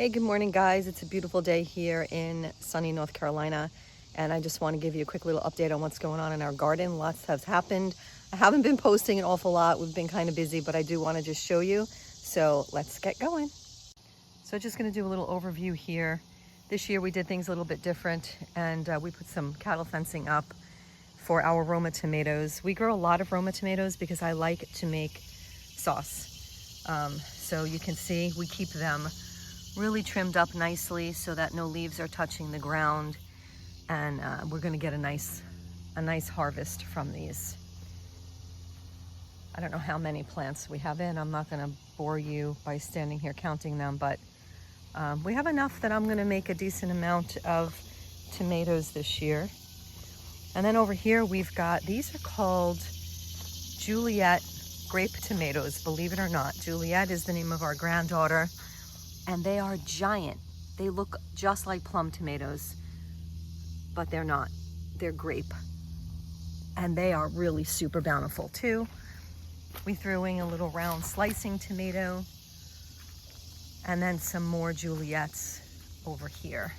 Hey, good morning, guys. It's a beautiful day here in sunny North Carolina, and I just want to give you a quick little update on what's going on in our garden. Lots has happened. I haven't been posting an awful lot. We've been kind of busy, but I do want to just show you. So let's get going. So just going to do a little overview here. This year we did things a little bit different, and we put some cattle fencing up for our Roma tomatoes. We grow a lot of Roma tomatoes because I like to make sauce. So you can see we keep them really trimmed up nicely so that no leaves are touching the ground, and we're going to get a nice harvest from these. I don't know how many plants we have in. I'm not going to bore you by standing here counting them, but we have enough that I'm going to make a decent amount of tomatoes this year. And then over here we've got, these are called Juliet grape tomatoes, believe it or not. Juliet is the name of our granddaughter. And they are giant. They look just like plum tomatoes, but they're not. They're grape. And they are really super bountiful too. We threw in a little round slicing tomato, and then some more Juliets over here.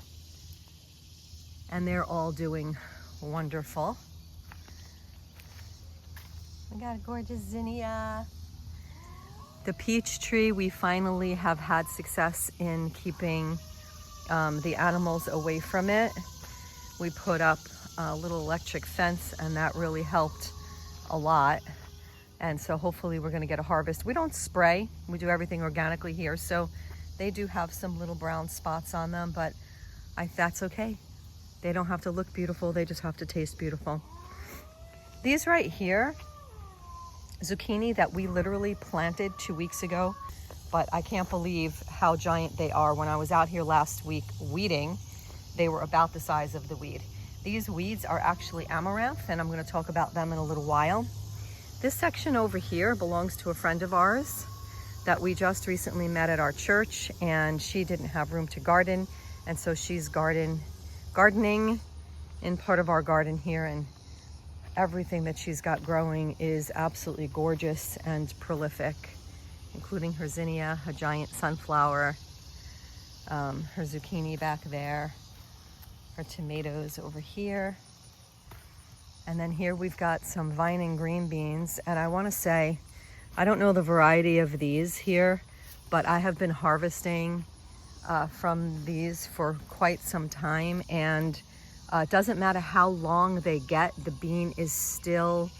And they're all doing wonderful. We got a gorgeous zinnia. The peach tree, we finally have had success in keeping the animals away from it. We put up a little electric fence, and that really helped a lot. And so hopefully we're gonna get a harvest. We don't spray, we do everything organically here. So they do have some little brown spots on them, but that's okay. They don't have to look beautiful, they just have to taste beautiful. These right here, zucchini that we literally planted 2 weeks ago, but I can't believe how giant they are. When I was out here last week weeding, they were about the size of the weed. These weeds are actually amaranth, and I'm going to talk about them in a little while. This section over here belongs to a friend of ours that we just recently met at our church, and she didn't have room to garden, and so she's gardening in part of our garden here, and everything that she's got growing is absolutely gorgeous and prolific, including her zinnia, a giant sunflower, her zucchini back there, her tomatoes over here. And then here we've got some vining green beans. And I want to say, I don't know the variety of these here, but I have been harvesting from these for quite some time, and it doesn't matter how long they get, the bean is still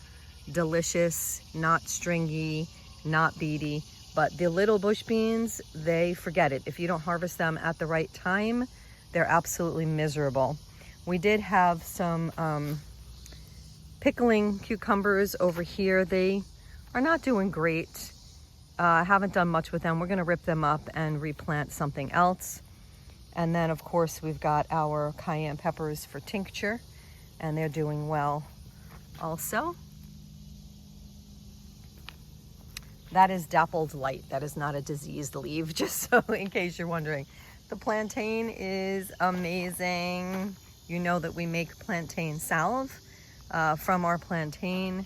delicious, not stringy, not beady. But the little bush beans, they forget it. If you don't harvest them at the right time, they're absolutely miserable. We did have some pickling cucumbers over here. They are not doing great. I haven't done much with them. We're gonna rip them up and replant something else. And then of course we've got our cayenne peppers for tincture, and they're doing well also. That is dappled light. That is not a diseased leaf, just so in case you're wondering. The plantain is amazing. You know that we make plantain salve from our plantain,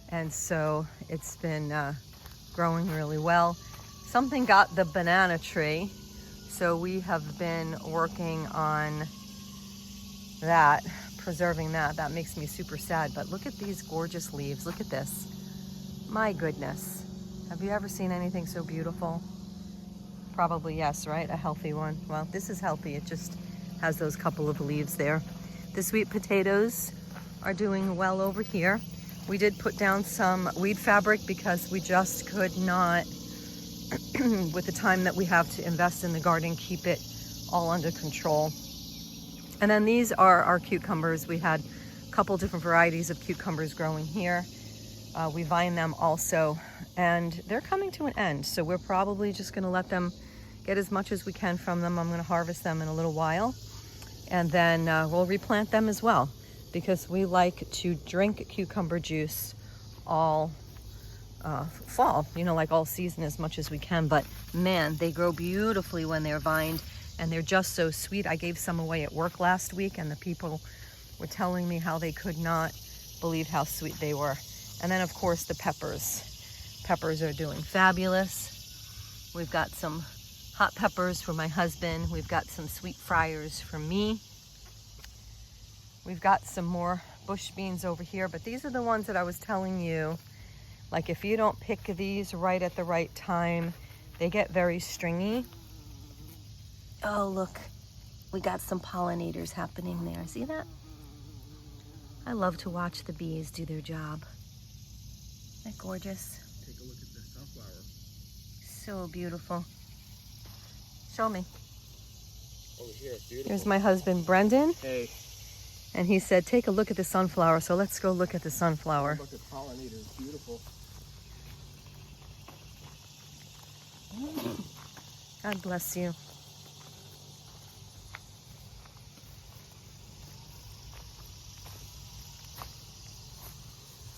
and so it's been growing really well. Something got the banana tree, so we have been working on that, preserving that. That makes me super sad, but look at these gorgeous leaves. Look at this. My goodness. Have you ever seen anything so beautiful? Probably yes, right? A healthy one. Well, this is healthy. It just has those couple of leaves there. The sweet potatoes are doing well over here. We did put down some weed fabric because we just could not, with the time that we have to invest in the garden, keep it all under control. And then these are our cucumbers. We had a couple different varieties of cucumbers growing here. We vine them also, and they're coming to an end. So we're probably just gonna let them get as much as we can from them. I'm gonna harvest them in a little while, and then we'll replant them as well, because we like to drink cucumber juice all fall, you know, like all season as much as we can. But man, they grow beautifully when they're vined, and they're just so sweet. I gave some away at work last week, and the people were telling me how they could not believe how sweet they were. And then of course the peppers. Peppers are doing fabulous. We've got some hot peppers for my husband. We've got some sweet fryers for me. We've got some more bush beans over here, but these are the ones that I was telling you. Like if you don't pick these right at the right time, they get very stringy. Oh, look, we got some pollinators happening there. See that? I love to watch the bees do their job. Isn't that gorgeous? Take a look at the sunflower. So beautiful. Show me. Over here, it's beautiful. Here's my husband, Brendan. Hey. And he said, take a look at the sunflower. So let's go look at the sunflower. Look at pollinators, beautiful. God bless you.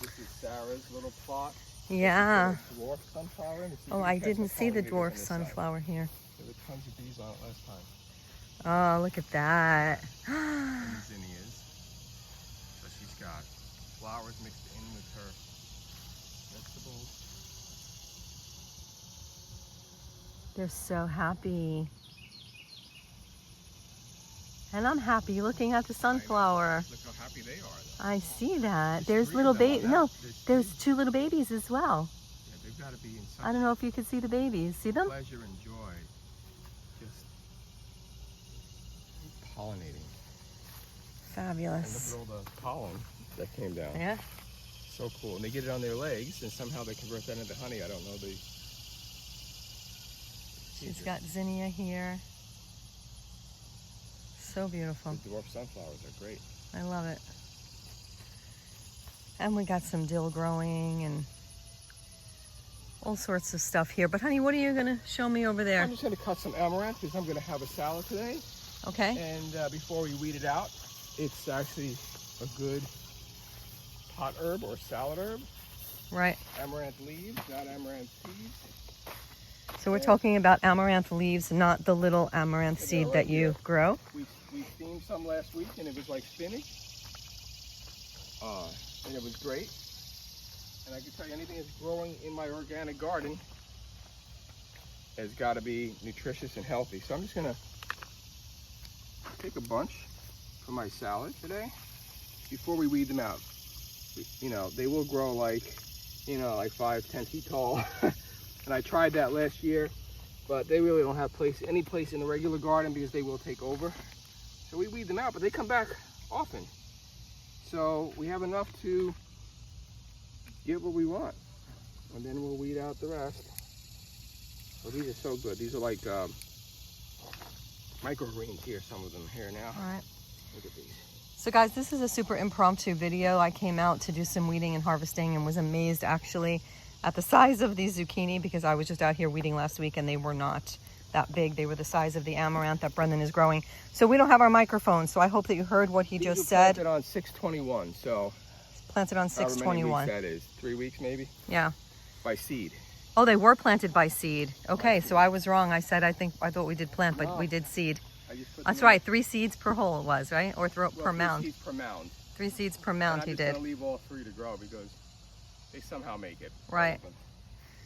This is Sarah's little plot. Yeah. Dwarf sunflower. Oh, I didn't see the dwarf sunflower here. There were tons of bees on it last time. Oh, look at that. Zinnias. So she's got flowers mixed in with her vegetables. They're so happy. And I'm happy looking at the sunflower. Look how happy they are, though. I see that. There's little babies. No, there's two little babies as well. Yeah, they've got to be in such I don't know if you could see the babies. See them? pleasure and joy. Just pollinating. Fabulous. And look at all the pollen that came down. Yeah. So cool. And they get it on their legs, and somehow they convert that into honey. I don't know the... She's got zinnia here. So beautiful. The dwarf sunflowers are great. I love it. And we got some dill growing and all sorts of stuff here. But honey, what are you going to show me over there? I'm just going to cut some amaranth because I'm going to have a salad today. Okay. And before we weed it out, it's actually a good pot herb or salad herb. Right. Amaranth leaves, not amaranth seeds. So we're talking about amaranth leaves, not the little amaranth seed that you grow. We steamed some last week and it was like spinach. And it was great. And I can tell you anything that's growing in my organic garden has got to be nutritious and healthy. So I'm just going to take a bunch for my salad today before we weed them out. You know, they will grow like, you know, like 5-10 feet tall. And I tried that last year, but they really don't have any place in the regular garden because they will take over. So we weed them out, but they come back often. So we have enough to get what we want. And then we'll weed out the rest. Oh, these are so good. These are like microgreens here, some of them here now. All right. Look at these. So guys, this is a super impromptu video. I came out to do some weeding and harvesting and was amazed actually at the size of these zucchini because I was just out here weeding last week and they were not that big. They were the size of the amaranth that Brendan is growing. So we don't have our microphone, so I hope that you heard what he just said. Planted on 6/21, so planted on 6/21. That is 3 weeks maybe. Yeah. By seed. Oh, they were planted by seed. Okay, so I was wrong. I thought we did plant, but we did seed. That's right. 3 seeds per hole it was, right? Or per mound. 3 seeds per mound. 3 seeds per mound he did. I'm just gonna leave all 3 to grow because they somehow make it. Right.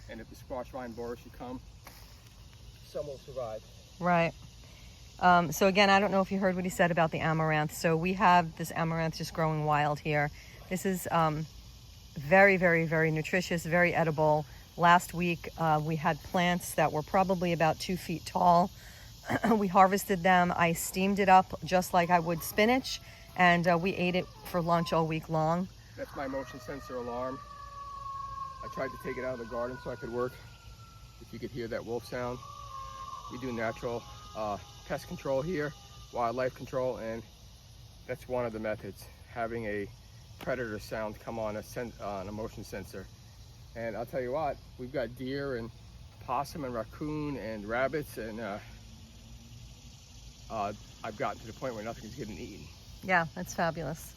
And if the squash vine borer should come, some will survive. Right. So again, I don't know if you heard what he said about the amaranth. So we have this amaranth just growing wild here. This is very, very, very nutritious, very edible. Last week we had plants that were probably about 2 feet tall. We harvested them. I steamed it up just like I would spinach, and we ate it for lunch all week long. That's my motion sensor alarm. I tried to take it out of the garden so I could work. If you could hear that wolf sound. We do natural pest control here, wildlife control, and that's one of the methods, having a predator sound come on a motion sensor. And I'll tell you what, we've got deer and possum and raccoon and rabbits, and I've gotten to the point where nothing's getting eaten. Yeah, that's fabulous.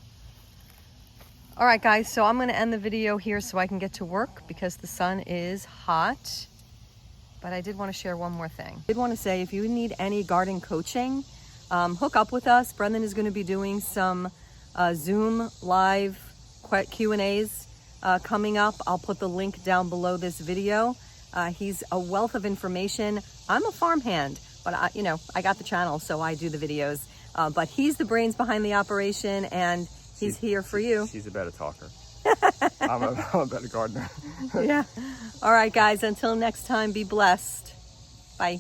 All right, guys, so I'm going to end the video here so I can get to work because the sun is hot. But I did want to share one more thing. I did want to say, if you need any garden coaching, hook up with us. Brendan is going to be doing some Zoom live Q&As coming up. I'll put the link down below this video. He's a wealth of information. I'm a farmhand, but I got the channel, so I do the videos. But he's the brains behind the operation, and he's here for you. She's a better talker. I'm a better gardener. Yeah. All right, guys, until next time, be blessed. Bye.